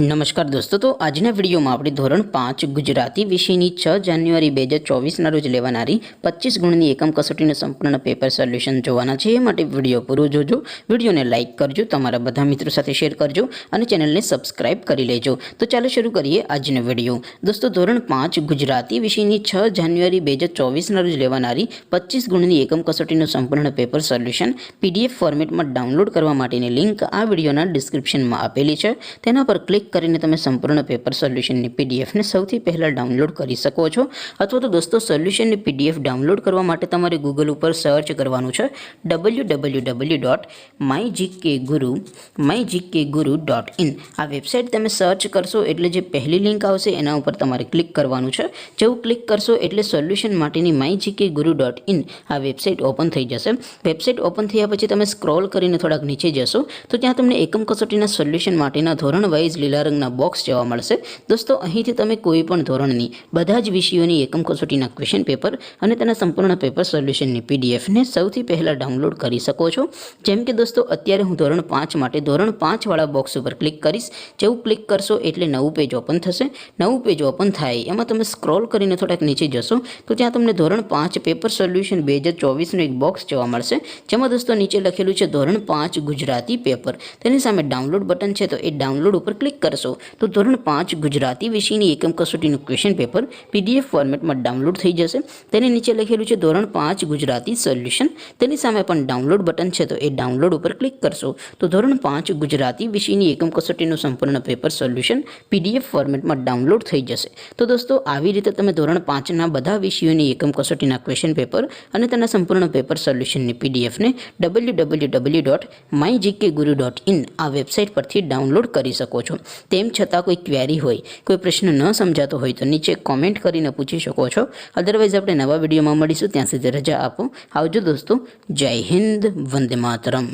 નમસ્કાર દોસ્તો, તો આજના વિડીયોમાં આપણે ધોરણ 5 ગુજરાતી વિષયની 6 જાન્યુઆરી 2024ના રોજ લેવાનારી 25 ગુણની એકમ કસોટીનું સંપૂર્ણ પેપર સોલ્યુશન જોવાના છે। એ માટે વિડીયો પૂરો જોજો, વિડીયોને લાઇક કરજો, તમારા બધા મિત્રો સાથે શેર કરજો અને ચેનલને સબસ્ક્રાઇબ કરી લેજો। તો ચાલો શરૂ કરીએ આજનો વિડીયો। દોસ્તો, ધોરણ 5 ગુજરાતી વિષયની 6 જાન્યુઆરી 2024ના રોજ લેવાનારી 25 ગુણની એકમ કસોટીનું સંપૂર્ણ પેપર સોલ્યુશન PDF ફોર્મેટમાં ડાઉનલોડ કરવા માટેની લિંક આ વિડીયોના ડિસ્ક્રિપ્શનમાં આપેલી છે। તેના પર ક્લિક કરીને તમે સંપૂર્ણ પેપર સોલ્યુશનની પીડીએફને સૌથી પહેલાં ડાઉનલોડ કરી શકો છો। અથવા તો દોસ્તો, સોલ્યુશનની પીડીએફ ડાઉનલોડ કરવા માટે તમારે ગૂગલ ઉપર સર્ચ કરવાનું છે www.mygkguru.in। આ વેબસાઇટ તમે સર્ચ કરશો એટલે જે પહેલી લિંક આવશે એના ઉપર તમારે ક્લિક કરવાનું છે। જેવું ક્લિક કરશો એટલે સોલ્યુશન માટેની mygkguru.in આ વેબસાઇટ ઓપન થઈ જશે। વેબસાઇટ ઓપન થયા પછી તમે સ્ક્રોલ કરીને થોડાક નીચે જશો તો ત્યાં તમને એકમ કસોટીના સોલ્યુશન માટેના ધોરણ વાઇઝ લીલા રંગના બોક્સ જોવા મળશે। દોસ્તો, અહીંથી તમે કોઈ પણ ધોરણની બધા જ વિષયોની એકમ કસોટીના ક્વેશ્ચન પેપર અને તેના સંપૂર્ણ પેપર સોલ્યુશનની પીડીએફને સૌથી પહેલાં ડાઉનલોડ કરી શકો છો। જેમ કે દોસ્તો, અત્યારે હું ધોરણ 5 માટે ધોરણ 5 વાળા બોક્સ ઉપર ક્લિક કરીશ। જેવું ક્લિક કરશો એટલે નવું પેજ ઓપન થશે। નવું પેજ ઓપન થાય એમાં તમે સ્ક્રોલ કરીને થોડાક નીચે જશો તો ત્યાં તમને ધોરણ 5 પેપર સોલ્યુશન 2024નું એક બોક્સ જોવા મળશે। જેમાં દોસ્તો નીચે લખેલું છે ધોરણ 5 ગુજરાતી પેપર। તેની સામે ડાઉનલોડ બટન છે, તો એ ડાઉનલોડ ઉપર ક્લિક કરશો તો ધોરણ 5 ગુજરાતી વિષયની એકમ કસોટીનું ક્વેશ્ચન પેપર PDF ફોર્મેટમાં ડાઉનલોડ થઈ જશે। તેની નીચે લખેલું છે ધોરણ 5 ગુજરાતી સોલ્યુશન। તેની સામે પણ ડાઉનલોડ બટન છે, તો એ ડાઉનલોડ ઉપર ક્લિક કરશો તો ધોરણ 5 ગુજરાતી વિષયની એકમ કસોટીનું સંપૂર્ણ પેપર સોલ્યુશન PDF ફોર્મેટમાં ડાઉનલોડ થઈ જશે। તો દોસ્તો, આવી રીતે તમે ધોરણ 5ના બધા વિષયોની એકમ કસોટીના ક્વેશ્ચન પેપર અને તેના સંપૂર્ણ પેપર સોલ્યુશનની પીડીએફને www.mygkguru.in આ વેબસાઇટ પરથી ડાઉનલોડ કરી શકો છો। તેમ છતાં કોઈ ક્વેરી હોય, કોઈ પ્રશ્ન ન સમજાતો હોય તો નીચે કોમેન્ટ કરીને પૂછી શકો છો। અદરવાઇઝ આપણે નવા વિડીયોમાં મળીશું, ત્યાં સુધી રજા આપો। આવજો દોસ્તો, જય હિન્દ, વંદે માતરમ।